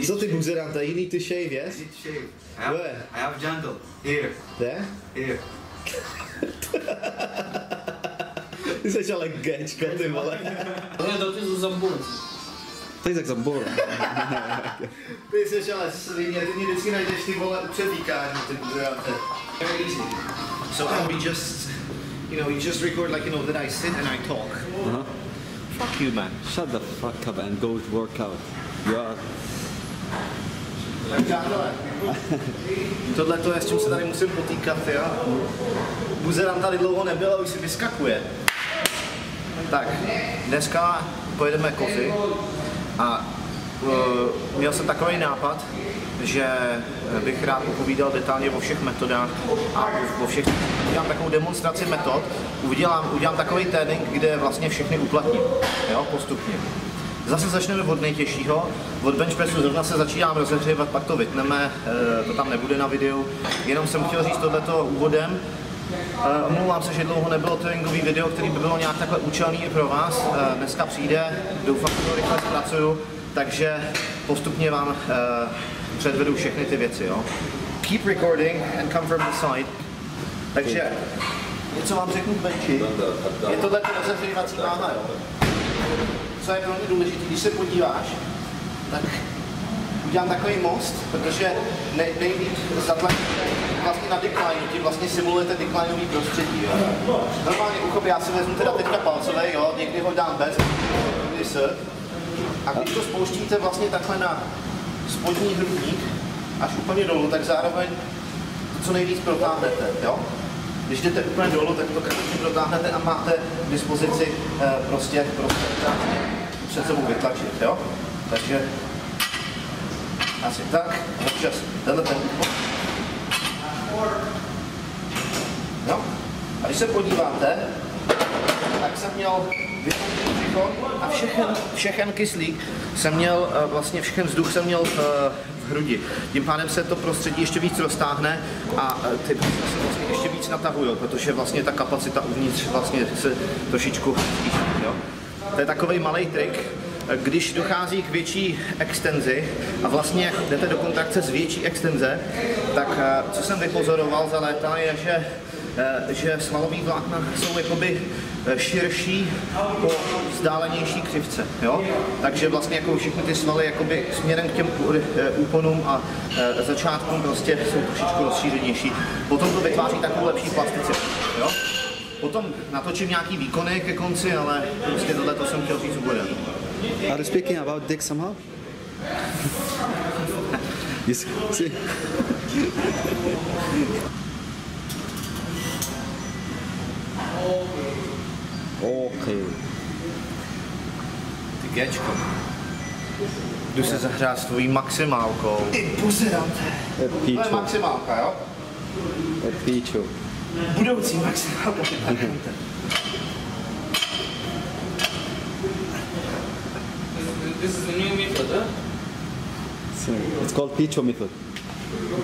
Co ty buzerante, you need to shave, yes? I need to shave. I have jungle. Here. There? Here. Ty jsi ale gečko, ty vole. Ne, to ty jsou zamborci. Ty tak zambor. Ty jsi ale svině, ty mě vždycky najdeš ty vole převlíkání, ty buzerante. Very easy. So we just, you just record like, that I sit and I talk. Fuck you, man. Shut the fuck up and go to work out. You are... Tohle to je, s čím se tady musím potýkat, jo. Buzerant tady dlouho nebyl a už si vyskakuje. Tak, dneska pojedeme kozy a měl jsem takový nápad, že bych rád popovídal detailně o všech metodách a udělám takovou demonstraci metod, udělám takový trénink, kde vlastně všechny uplatním, jo, postupně. Zase začneme od nejtěžšího, od bench pressu zrovna se začínám rozehřívat, pak to vytneme, to tam nebude na videu, jenom jsem chtěl říct tohleto úvodem. Omlouvám se, že dlouho nebylo tréninkový video, který by bylo nějak takhle účelný i pro vás. Dneska přijde, doufám, že to rychle zpracuju, takže postupně vám předvedu všechny ty věci. Jo. Keep recording and come from the side. Takže něco vám řeknu k benchi. Je tohle rozehřívací váha, jo. Co je velmi důležité, když se podíváš, tak udělám takový most, protože nejvíc zatlačíte vlastně na decline, tím vlastně simulujete declineový prostředí. Jo. Normálně uchop, já si vezmu teda teďka palcový, jo, někdy ho dám bez, někdy s. A když to spouštíte vlastně takhle na spodní hrudník, až úplně dolů, tak zároveň co nejvíc protáhnete. Jo. Když jdete úplně dolů, tak to krásně protáhnete a máte k dispozici prostě před sebou vytlačit, jo? Takže asi tak, občas tenhle ten no. A když se podíváte, tak jsem měl vypnutý břicho a všechen kyslík jsem měl, vlastně všechen vzduch jsem měl v hrudi. Tím pádem se to prostředí ještě víc roztáhne a ty se vlastně ještě víc natahují, protože vlastně ta kapacita uvnitř vlastně se trošičku zvýší, jo. To je takový malý trik, když dochází k větší extenzi a vlastně jdete do kontrakce z větší extenze, tak co jsem vypozoroval za léta je, že svalový vlákna jsou jakoby širší po vzdálenější křivce, jo? Takže vlastně jako všechny ty svaly jakoby směrem k těm úponům a začátkům prostě jsou trošičku rozšířenější. Potom to vytváří takovou lepší plasticitu, jo? Potom natočím nějaký výkony ke konci, ale prostě tohle to jsem chtěl říct úvodem. Are you speaking about dick somehow? Yes. See? Okay. Ty gečko. Jdu se zahrát s tvojí maximálkou. Ty buzerante. To je maximálka, jo? Píču. Budoucí maximálka. This is the new method, huh? So it's called Picho method.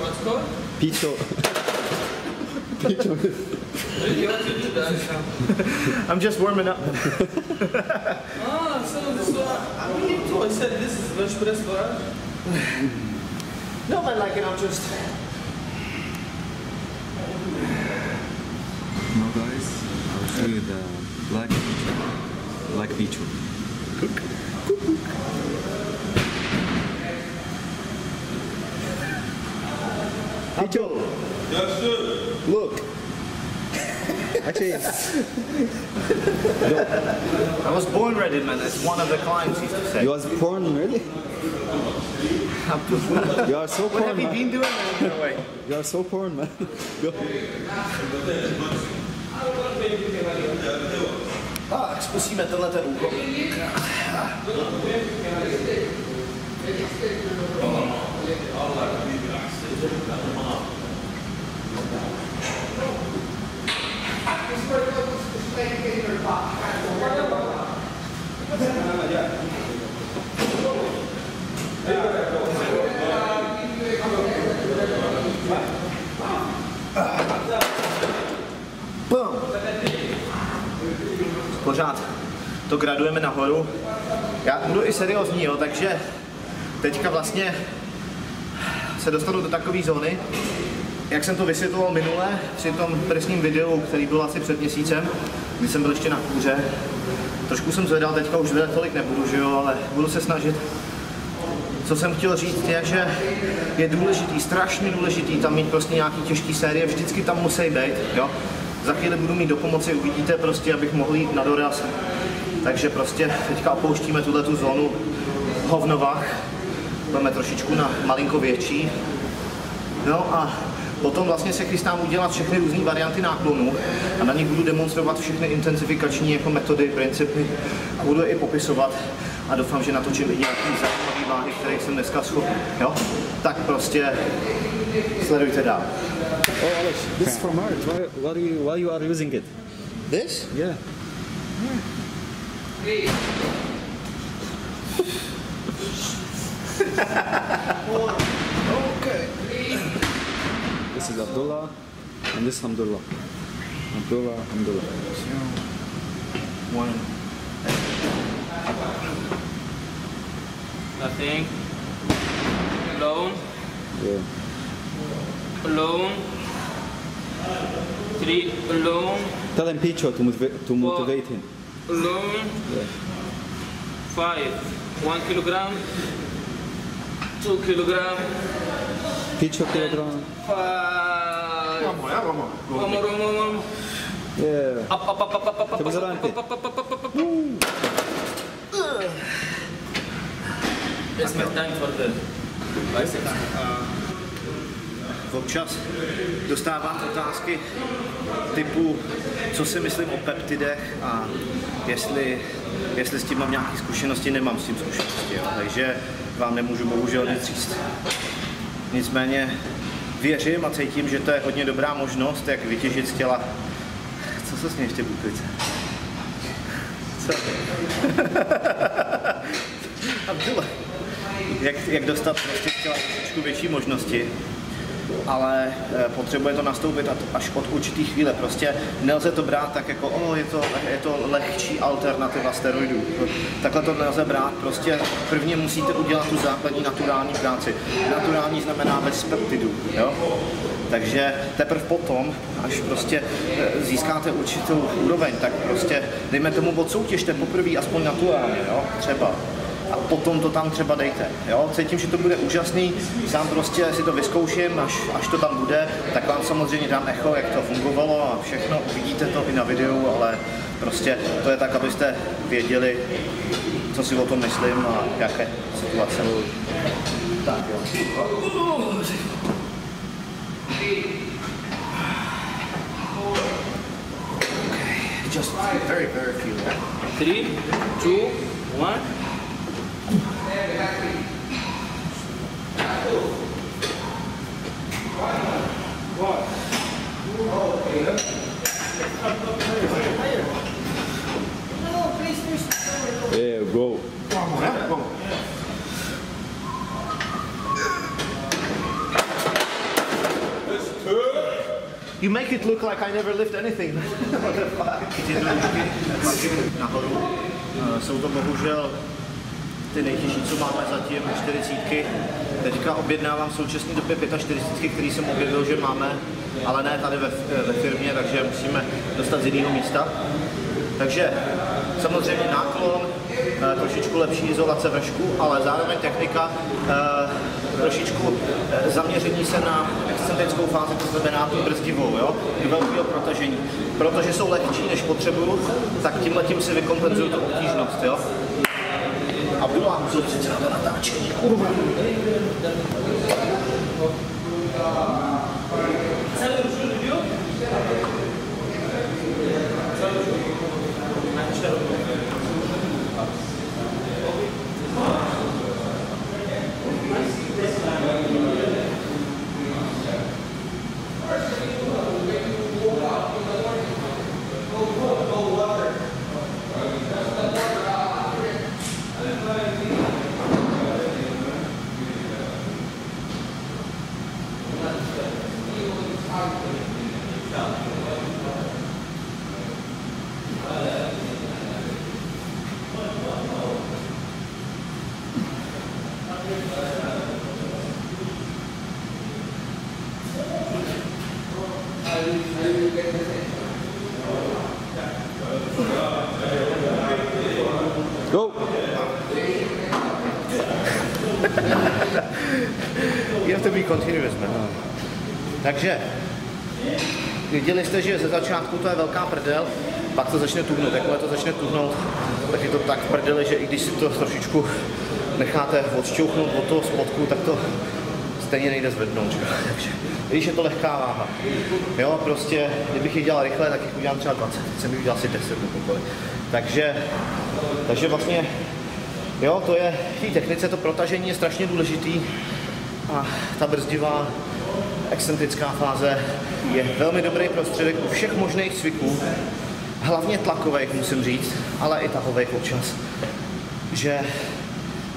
What's called? Picho. Picho method. You want to do that? I'm just warming up. I said this is bench press, right? No, man, like, I'm just... Now guys, I'll show you the black Picho. Picho! Yes, sir. Look! Actually, I was born ready, man. That's one of the clients used to say. you was porn really? You are so What porn, have you man. been doing, man? No way. You are so porn, man. Go. Tak, zkusíme tenhle ten úkol. Pořád to gradujeme nahoru. Já budu i seriózní, jo, takže teďka vlastně se dostanu do takové zóny, jak jsem to vysvětloval minule při tom presním videu, který byl asi před měsícem, kdy jsem byl ještě na kůře. Trošku jsem zvedal, teďka už zvedat tolik nebudu, že jo, ale budu se snažit. Co jsem chtěl říct je, že je důležitý, strašně důležitý tam mít prostě nějaký těžký série, vždycky tam musí být, jo. Za chvíli budu mít do pomoci, uvidíte prostě, abych mohl jít na doraz. Takže prostě teďka opouštíme tuhletu zónu hovnovah, budeme trošičku na malinko větší. No a potom vlastně se chystám udělat všechny různé varianty náklonů a na nich budu demonstrovat všechny intenzifikační jako metody, principy a budu je i popisovat a doufám, že natočím i nějaký zajímavý váhy, které jsem dneska schopný, jo? Tak prostě sledujte dál. Oh, Alex, this is from art. Why you are using it? This? Yeah. Okay. This is Abdullah, and this is Hamdullah. Hamdullah. One. Nothing. Alone. Yeah. Alone. 3 alone. Tell him Picho to motivate him. Alone. Yeah. 5. 1 kilogram. 2 kilogram. Picho kilogram. 5. Vamos. One more. Yeah. Up. Comienza adelante. It's my time for the biceps. Občas dostávám otázky typu, co si myslím o peptidech a jestli s tím mám nějaké zkušenosti, nemám s tím zkušenosti, jo. Takže vám nemůžu bohužel nic říct. Nicméně věřím a cítím, že to je hodně dobrá možnost, jak vytěžit z těla. Co se směješ, ty buklice? Co? jak dostat prostě z těla trošku větší možnosti. Ale potřebuje to nastoupit až od určitý chvíle. Prostě nelze to brát tak jako, je to lehčí alternativa steroidů. Takhle to nelze brát, prostě prvně musíte udělat tu základní naturální práci. Naturální znamená bez peptidů, jo? Takže teprve potom, až prostě získáte určitou úroveň, tak prostě dejme tomu odsoutěžte poprvé aspoň naturálně, jo? Třeba. A potom to tam třeba dejte, jo? Cítím, že to bude úžasný, sám prostě si to vyzkouším, až to tam bude, tak vám samozřejmě dám echo, jak to fungovalo a všechno, uvidíte to i na videu, ale prostě to je tak, abyste věděli, co si o tom myslím a jaké situace. Tak jo. Just very few. 3, 2, 1. Yeah, go. You make it look like I never lift anything. What the fuck? Nahoru. Jsou to bohužel ty nejtěžší, co máme zatím, 40. Teďka objednávám v současné době 45, který jsem objevil, že máme, ale ne tady ve firmě, takže musíme dostat z jiného místa. Takže samozřejmě náklon, trošičku lepší izolace vršku, ale zároveň technika, trošičku zaměření se na excentrickou fázi, to znamená tu brzdivou, jo, do velkého protažení. Protože jsou lehčí, než potřebuju, tak tímhletím si vykompenzuju tu obtížnost, jo. A budu vám přece na to natáčení, kurva. You have to be continuous, man. Takže, viděli jste, že ze začátku to je velká prdel, pak to začne tuhnout. Jakmile to začne tuhnout, tak je to tak v prdeli, že i když si to trošičku necháte odšťouchnout od toho spodku, tak to stejně nejde zvednout. Takže, když je to lehká váha. Jo, prostě, kdybych ji dělal rychle, tak jich udělám třeba 20. Jsem ji udělal asi 10 nebo kolik. Takže vlastně, jo, to je, v té technice to protažení je strašně důležitý a ta brzdivá excentrická fáze je velmi dobrý prostředek u všech možných cviků, hlavně tlakových musím říct, ale i tahových občas, že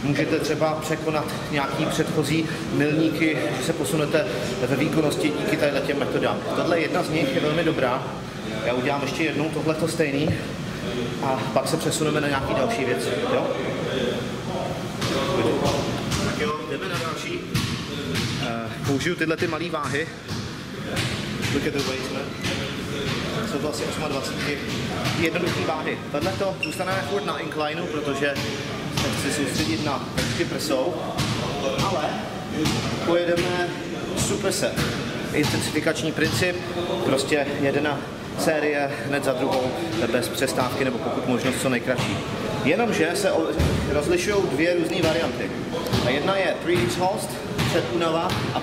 můžete třeba překonat nějaký předchozí milníky, že se posunete ve výkonnosti díky těm metodám. Tohle jedna z nich je velmi dobrá. Já udělám ještě jednou tohleto stejný a pak se přesuneme na nějaký další věci. Jo? Tak jo, jdeme na další. Použiju tyhle ty malé váhy. Look at the weights, man. Jsou to asi 28. Jednoduché váhy. Tohleto zůstaneme furt na inclineu, protože chci soustředit na počty prsou, ale pojedeme superset. Intenzifikační princip, prostě jedna série hned za druhou, bez přestávky nebo pokud možno co nejkratší. Jenomže se rozlišují dvě různé varianty. A jedna je 3x host, předúnava a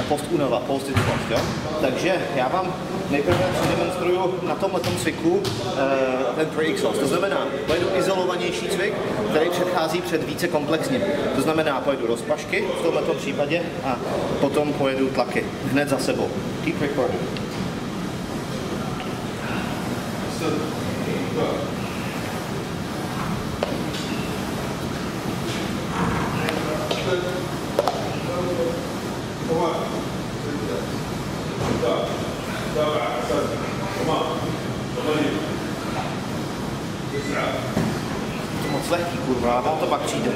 post-únava, post-it-host, jo? Takže já vám nejprve demonstruju na tomhletom cviku ten 3x host. To znamená, pojedu izolovanější cvik, který předchází před více komplexním. To znamená, pojedu rozpašky v tomhletom případě a potom pojedu tlaky hned za sebou. Keep recording. To moc lehký, kurva, a vám to pak přijde.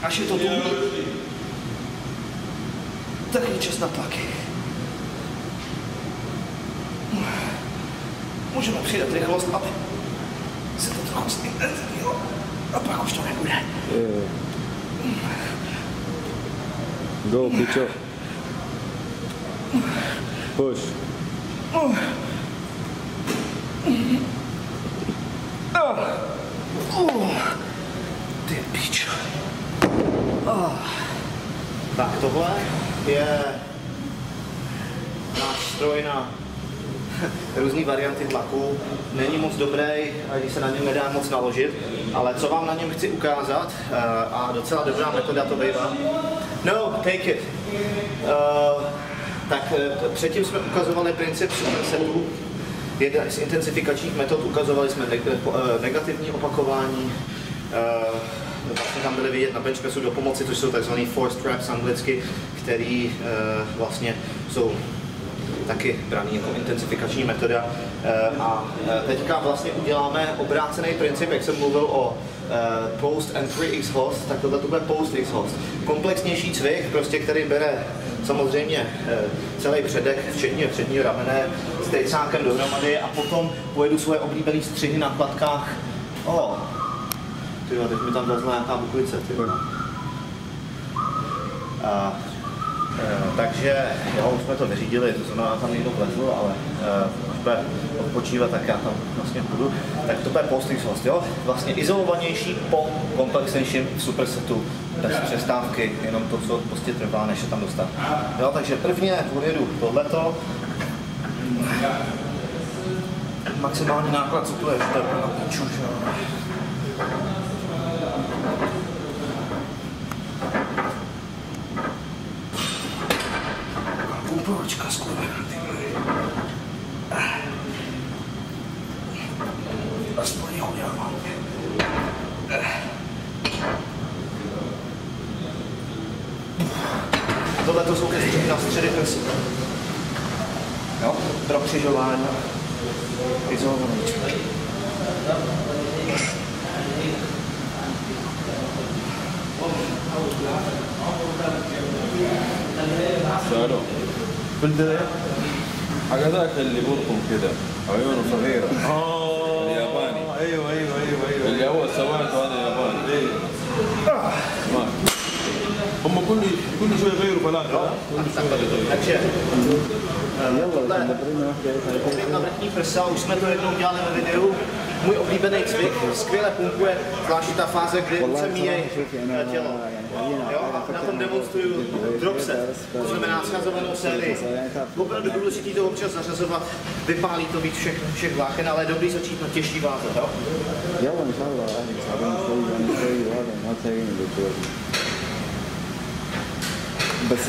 Až je to tuhý, tak je čas na tlaky. Můžeme přidat rychlost, aby se to trochu zintenzivnilo. A pak už to nebude. Go, pitch up. Push. Ty pičo. Tak tohle je náš stroj na různé varianty tlaku. Není moc dobrý, ani se na něm nedá moc naložit, ale co vám na něm chci ukázat, a docela dobrá metoda to bývá. No, take it. Tak předtím jsme ukazovali princip supersetů. Jedna z intenzifikačních metod ukazovali jsme negativní opakování. Vlastně tam byly vidět na benchpressu do pomoci, což jsou tzv. Forced reps anglicky, který vlastně jsou taky braný jako intenzifikační metoda. A teďka vlastně uděláme obrácený princip, jak jsem mluvil o post and 3x host, tak tohle to bude post x host. Komplexnější cvik, prostě, který bere samozřejmě celý předek, včetně předního ramene, s tejcákem dohromady a potom pojedu svoje oblíbené střihy na klatkách. Tyjo, teď mi tam vlezla nějaká buklice, takže jo, už jsme to vyřídili, to znamená, tam někdo vlezl, ale už bude odpočívat, tak já tam vlastně budu. Tak to bude post-x host, jo? Vlastně izolovanější po komplexnějším supersetu, bez přestávky, jenom to, co prostě trvá, než se tam dostat. Jo, takže prvně odjedu tohleto. Maximální náklad, co to je, to je na píču, že? Pumpovačka skoro, aspoň ho udělám. Tohle to jsou ty na středy prsí. Jo, pro křižování. Izolovaný. سألوه في البداية حق اللي بلطم كده عيونه صغيرة الياباني ايوه اللي أول سويته هذا ياباني ما هم كل شوي يغيروا ثلاثة Takže na vrchní prsa, už jsme to jednou dělali ve videu. Můj oblíbený cvik, skvěle pumpuje, zvláště ta fáze, kdy se míjejí tělo. Jo? A na tom demonstruju drop set, to znamená schazovanou sérii. Opravdu důležitý to občas zařazovat, vypálí to víc všech vláken, ale je dobrý začít na těžší váze. Jo? يلا ان شاء الله اهلي صعبان شوي وهذا ما تلاقيني بالدور بس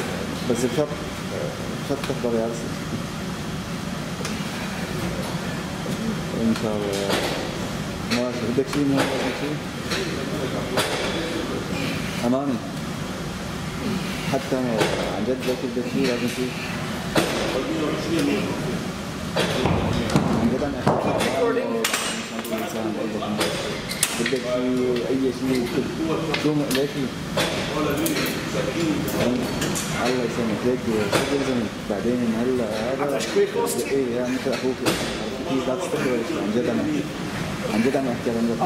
بشرط تقدر يا رسل ان شاء الله ماشي بدك شيء مو شيء اماني حتى انا عن جد بدك شيء لازم شيء عن جد انا بدك اي شيء دوم ليكي الله يسلمك ليك شو زمن بعدين هلا هذا ايه يا مثل اخوك اكيد لا تستقبل عن جد انا احكي عن جد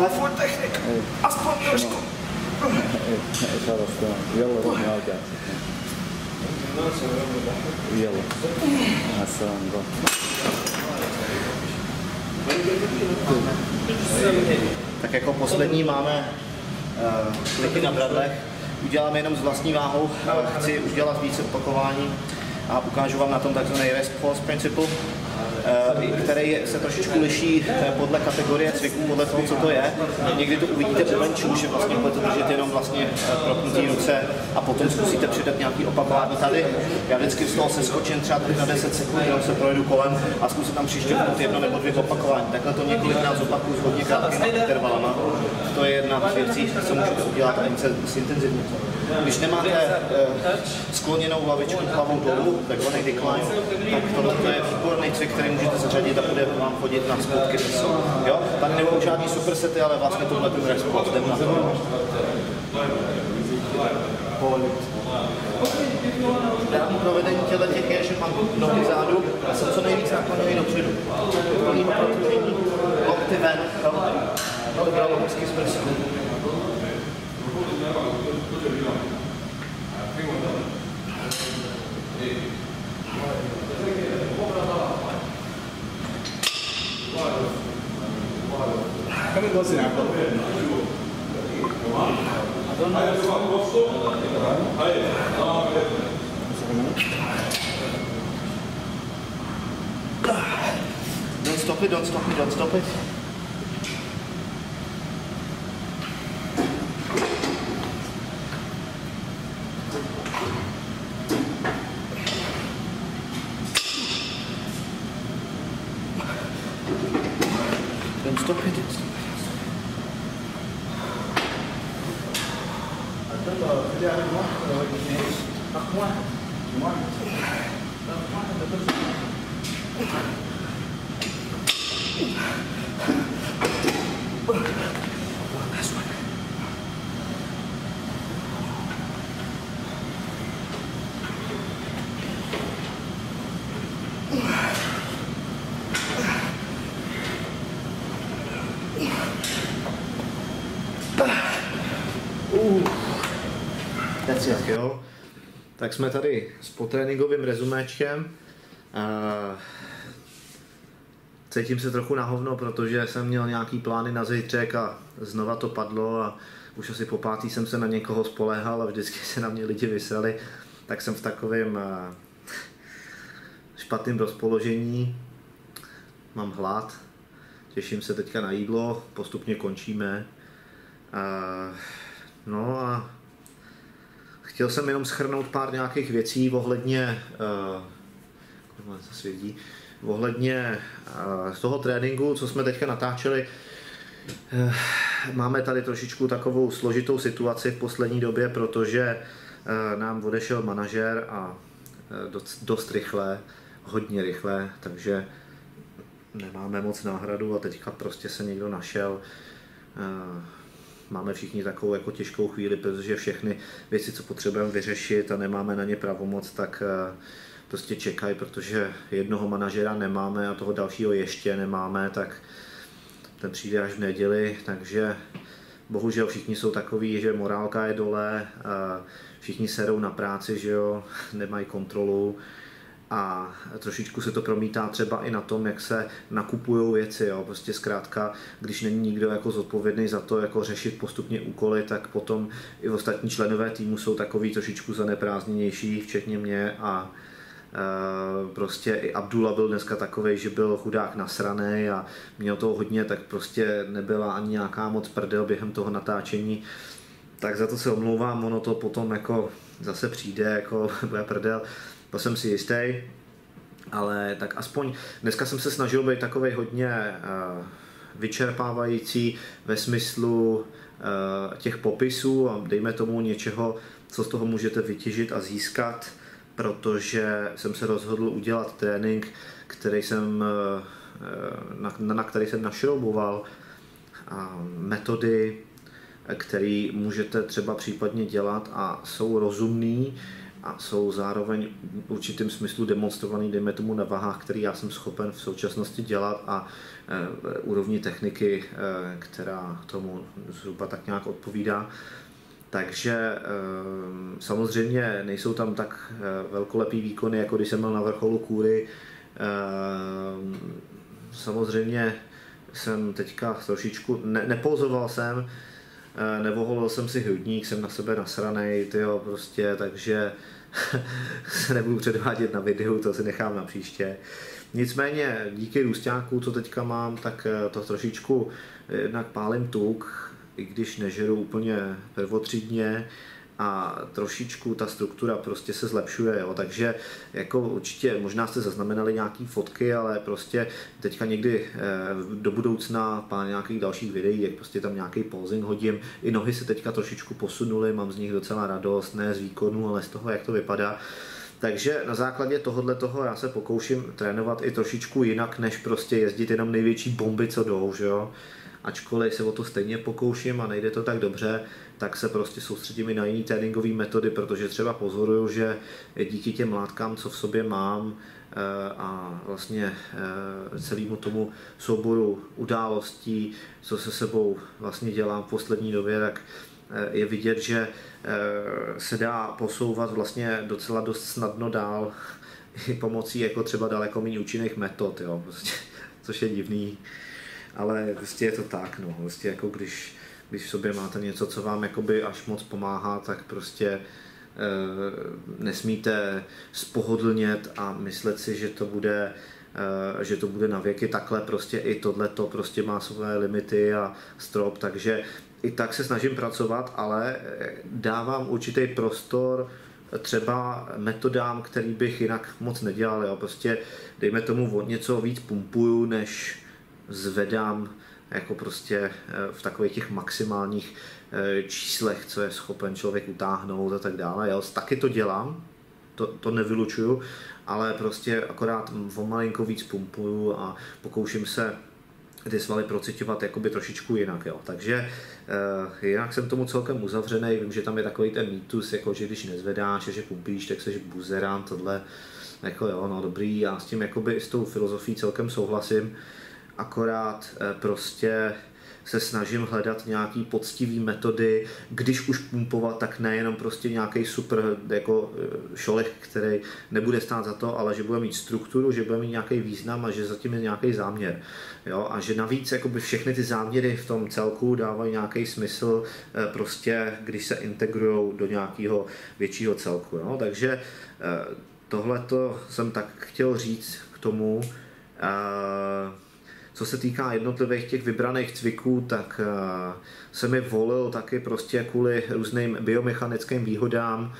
Aspoň trošku. خلاص تمام يلا روح نرجع يلا مع السلامه Tak jako poslední máme kliky na bradlech. Uděláme jenom s vlastní váhou. Chci udělat více opakování a ukážu vám na tom takzvaný rest pause principle, který se trošičku liší podle kategorie cviků, podle toho, co to je. Někdy to uvidíte u benchu, že vlastně budete držet jenom vlastně propnutý ruce a potom zkusíte přidat nějaký opakování tady. Já vždycky z toho seskočím třeba na 10 sekund, jenom se projedu kolem a zkusím tam přištěpnout jedno nebo dvě opakování. Takhle to několikrát zopakuju s hodně krátkými intervalama. To je jedna z věcí, co můžete udělat a zintenzivnit. Když nemáte skloněnou hlavičku hlavou dolů, takzvaný decline, tak tohle je výborný cvik, který můžete zařadit a bude vám chodit na spodky prsu. Jo? Tady nebudou žádný supersety, ale vlastně tohle ten respot, jdem na to. Dám provedení těch je, že mám nohy zádu a jsem co nejvíc nakloněný dopředu. Plnýho protočení, lokty ven, to bylo hezky z prsu. Come close enough. Don't stop it, don't stop it, don't stop it. Don't stop it. Jo. Tak jsme tady s potréninkovým rezuméčkem. Cítím se trochu na hovno, protože jsem měl nějaký plány na zítřek a znova to padlo a už asi po pátý jsem se na někoho spoléhal a vždycky se na mě lidi vysrali. Tak jsem v takovém špatném rozpoložení. Mám hlad. Těším se teďka na jídlo. Postupně končíme. No a chtěl jsem jenom shrnout pár nějakých věcí ohledně toho tréninku, co jsme teďka natáčeli. Máme tady trošičku takovou složitou situaci v poslední době, protože nám odešel manažer a dost rychle, hodně rychle, takže nemáme moc náhradu a teďka prostě se někdo našel. máme všichni takovou jako těžkou chvíli, protože všechny věci, co potřebujeme vyřešit a nemáme na ně pravomoc, tak prostě čekají, protože jednoho manažera nemáme a toho dalšího ještě nemáme, tak ten přijde až v neděli, takže bohužel všichni jsou takový, že morálka je dole, všichni serou na práci, že jo, nemají kontrolu a trošičku se to promítá třeba i na tom, jak se nakupují věci, jo, prostě zkrátka, když není nikdo jako zodpovědný za to, jako řešit postupně úkoly, tak potom i ostatní členové týmu jsou takový trošičku zaneprázdněnější, včetně mě a prostě i Abdullah byl dneska takovej, že byl chudák nasranej a měl toho hodně, tak prostě nebyla ani nějaká moc prdel během toho natáčení, tak za to se omlouvám, ono to potom jako zase přijde, jako bude prdel, to jsem si jistý, ale tak aspoň dneska jsem se snažil být takovej hodně vyčerpávající ve smyslu těch popisů a dejme tomu něčeho, co z toho můžete vytěžit a získat, protože jsem se rozhodl udělat trénink, na který jsem našrouboval metody, které můžete třeba případně dělat a jsou rozumný a jsou zároveň v určitém smyslu demonstrovaný, dejme tomu na vahách, který já jsem schopen v současnosti dělat a úrovni techniky, která tomu zhruba tak nějak odpovídá. Takže samozřejmě nejsou tam tak velkolepý výkony, jako když jsem byl na vrcholu kůry. Samozřejmě jsem teďka trošičku, nepouzoval jsem, nevoholil jsem si hrudník, jsem na sebe nasranej, tyjo, prostě, takže se nebudu předvádět na videu, to si nechám na příště. Nicméně díky růsťáku, co teďka mám, tak to trošičku jednak pálím tuk, i když nežeru úplně prvotřídně a trošičku ta struktura prostě se zlepšuje, jo. Takže jako určitě možná jste zaznamenali nějaký fotky, ale prostě teďka někdy do budoucna pár nějakých dalších videí, jak prostě tam nějaký posing hodím, i nohy se teďka trošičku posunuly, mám z nich docela radost, ne z výkonu, ale z toho, jak to vypadá. Takže na základě tohoto já se pokouším trénovat i trošičku jinak, než prostě jezdit jenom největší bomby, co jdou, že jo. Ačkoliv se o to stejně pokouším a nejde to tak dobře, tak se prostě soustředím i na jiné tréninkové metody, protože třeba pozoruju, že díky těm látkám, co v sobě mám a vlastně celému tomu souboru událostí, co se sebou vlastně dělám v poslední době, tak je vidět, že se dá posouvat vlastně docela dost snadno dál i pomocí jako třeba daleko méně účinných metod, jo, prostě, což je divný. Ale prostě je to tak, no, prostě jako když v sobě máte něco, co vám jakoby až moc pomáhá, tak prostě nesmíte spohodlnět a myslet si, že to bude na věky takhle, prostě i tohleto prostě má své limity a strop, takže i tak se snažím pracovat, ale dávám určitý prostor třeba metodám, který bych jinak moc nedělal, jo, prostě dejme tomu od něco víc pumpuju, než zvedám jako prostě v takových těch maximálních číslech, co je schopen člověk utáhnout a tak dále. Já taky to dělám, to nevylučuju, ale prostě akorát o malinko víc pumpuju a pokouším se ty svaly procitovat jakoby trošičku jinak. Jo. Takže jinak jsem tomu celkem uzavřený, vím, že tam je takový ten mýtus, jako, že když nezvedáš, že pumpíš, tak seš buzerán, tohle, jako jo, no dobrý, já s tím jakoby s tou filozofií celkem souhlasím, akorát prostě se snažím hledat nějaký poctivý metody, když už pumpovat, tak nejenom prostě nějaký super jako šolek, který nebude stát za to, ale že bude mít strukturu, že bude mít nějaký význam a že zatím je nějaký záměr. Jo? A že navíc jakoby všechny ty záměry v tom celku dávají nějaký smysl, prostě když se integrujou do nějakého většího celku. Jo? Takže tohleto jsem tak chtěl říct k tomu. Co se týká jednotlivých těch vybraných cviků, tak jsem je volil taky prostě kvůli různým biomechanickým výhodám.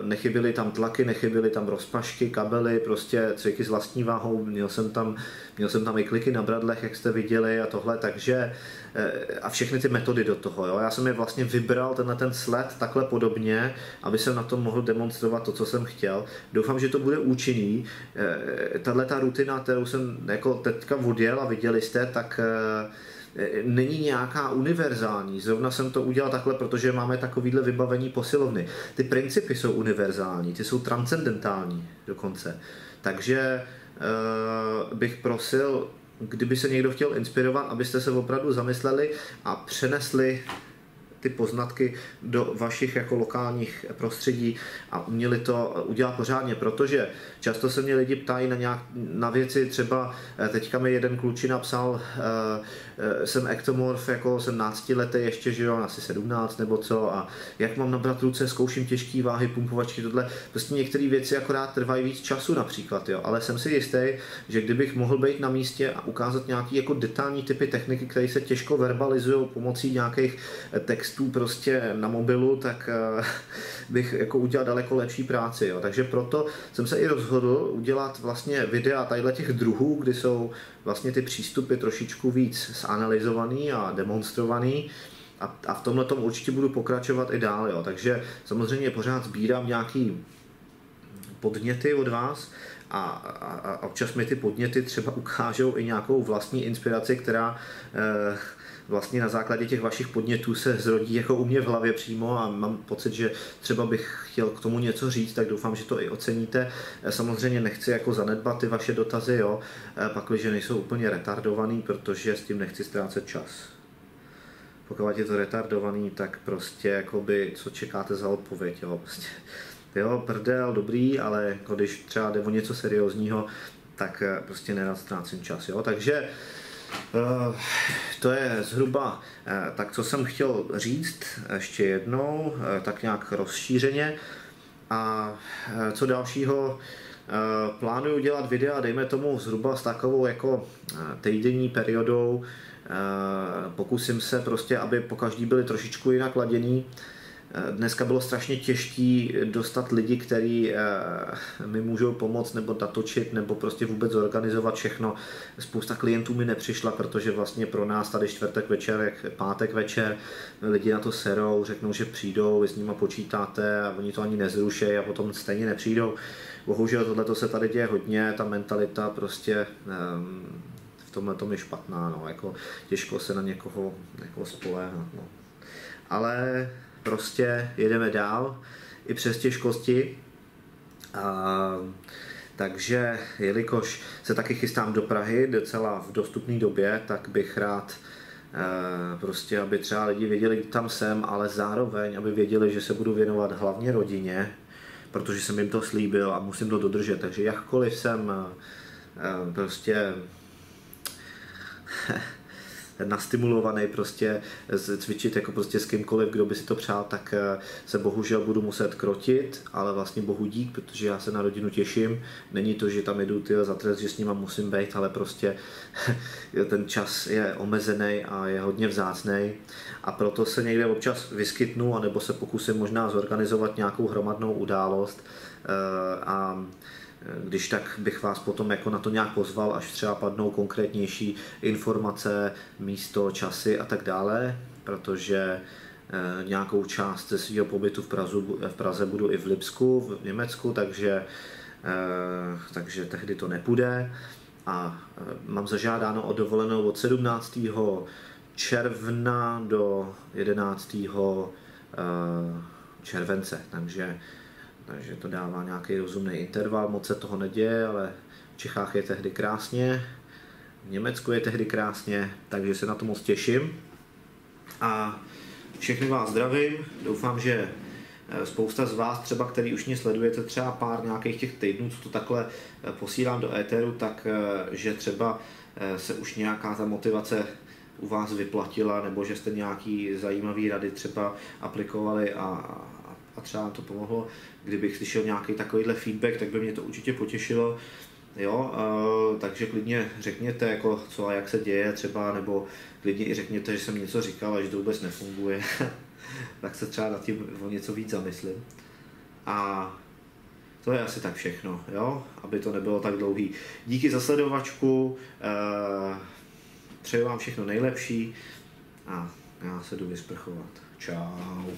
Nechyběly tam tlaky, nechyběly tam rozpašky, kabely, prostě cviky s vlastní váhou, měl jsem tam i kliky na bradlech, jak jste viděli a tohle, takže a všechny ty metody do toho. Jo. Já jsem je vlastně vybral ten sled takhle podobně, aby jsem na tom mohl demonstrovat to, co jsem chtěl. Doufám, že to bude účinný. Tato rutina, kterou jsem jako teďka odjel a viděli jste, tak není nějaká univerzální. Zrovna jsem to udělal takhle, protože máme takovýhle vybavení posilovny. Ty principy jsou univerzální, ty jsou transcendentální dokonce. Takže bych prosil, kdyby se někdo chtěl inspirovat, abyste se opravdu zamysleli a přenesli ty poznatky do vašich jako lokálních prostředí a uměli to udělat pořádně, protože často se mě lidi ptají na věci, třeba teďka mi jeden kluči napsal, jsem ektomorf, jako 17 letý ještě, že jo, asi 17 nebo co, a jak mám nabrat ruce, zkouším těžké váhy, pumpovačky, tohle, prostě některé věci akorát trvají víc času například, jo, ale jsem si jistý, že kdybych mohl být na místě a ukázat nějaký jako detailní typy techniky, které se těžko verbalizují pomocí nějakých textů prostě na mobilu, tak bych jako udělal daleko lepší práci. Jo. Takže proto jsem se i rozhodl udělat vlastně videa tadyhle těch druhů, kdy jsou vlastně ty přístupy trošičku víc zanalyzovaný a demonstrovaný. A v tomhle tom určitě budu pokračovat i dál. Jo. Takže samozřejmě pořád sbírám nějaký podněty od vás a občas mi ty podněty třeba ukážou i nějakou vlastní inspiraci, která vlastně na základě těch vašich podnětů se zrodí jako u mě v hlavě přímo a mám pocit, že třeba bych chtěl k tomu něco říct, tak doufám, že to i oceníte. Samozřejmě nechci jako zanedbat ty vaše dotazy, jo, pakliže nejsou úplně retardovaný, protože s tím nechci ztrácet čas. Pokud je to retardovaný, tak prostě jakoby, co čekáte za odpověď, jo, prostě. Jo, prdel, dobrý, ale když třeba jde o něco seriózního, tak prostě nerad ztrácím čas, jo, takže to je zhruba tak, co jsem chtěl říct ještě jednou, tak nějak rozšířeně. A co dalšího, plánuju dělat videa, dejme tomu zhruba s takovou jako týdenní periodou. Pokusím se prostě, aby po každý byli trošičku jinak ladění. Dneska bylo strašně těžký dostat lidi, kteří mi můžou pomoct nebo natočit nebo prostě vůbec zorganizovat všechno. Spousta klientů mi nepřišla, protože vlastně pro nás tady čtvrtek večer, pátek večer, lidi na to serou, řeknou, že přijdou, vy s nima počítáte a oni to ani nezrušejí a potom stejně nepřijdou. Bohužel tohleto se tady děje hodně, ta mentalita prostě v tomhle tom je špatná, no, jako těžko se na někoho spoléhat. No. Ale prostě jedeme dál, i přes těžkosti. Takže jelikož se taky chystám do Prahy docela v dostupné době, tak bych rád prostě, aby třeba lidi věděli, kdy tam jsem, ale zároveň, aby věděli, že se budu věnovat hlavně rodině, protože jsem jim to slíbil a musím to dodržet. Takže jakkoliv jsem prostě nastimulovaný prostě cvičit jako prostě s kýmkoliv, kdo by si to přál, tak se bohužel budu muset krotit, ale vlastně bohu dík, protože já se na rodinu těším. Není to, že tam jdu za trest, že s nima musím být, ale prostě ten čas je omezený a je hodně vzácný a proto se někde občas vyskytnu, anebo se pokusím možná zorganizovat nějakou hromadnou událost a když tak bych vás potom jako na to nějak pozval, až třeba padnou konkrétnější informace, místo, časy a tak dále, protože nějakou část ze svého pobytu v Praze budu i v Lipsku, v Německu, takže tehdy to nepůjde a mám zažádáno o dovolenou od 17. června do 11. července, takže to dává nějaký rozumný interval, moc se toho neděje, ale v Čechách je tehdy krásně, v Německu je tehdy krásně, takže se na to moc těším. A všechny vás zdravím, doufám, že spousta z vás třeba, který už mě sledujete třeba pár nějakých těch týdnů, co to takhle posílám do éteru, tak že třeba se už nějaká ta motivace u vás vyplatila, nebo že jste nějaký zajímavý rady třeba aplikovali a třeba vám to pomohlo. Kdybych slyšel nějaký takovýhle feedback, tak by mě to určitě potěšilo. Jo, takže klidně řekněte, jako co a jak se děje třeba, nebo klidně i řekněte, že jsem něco říkal a že to vůbec nefunguje. Tak se třeba nad tím o něco víc zamyslím. A to je asi tak všechno, jo, aby to nebylo tak dlouhý. Díky za sledovačku, přeju vám všechno nejlepší a já se jdu vysprchovat. Čau.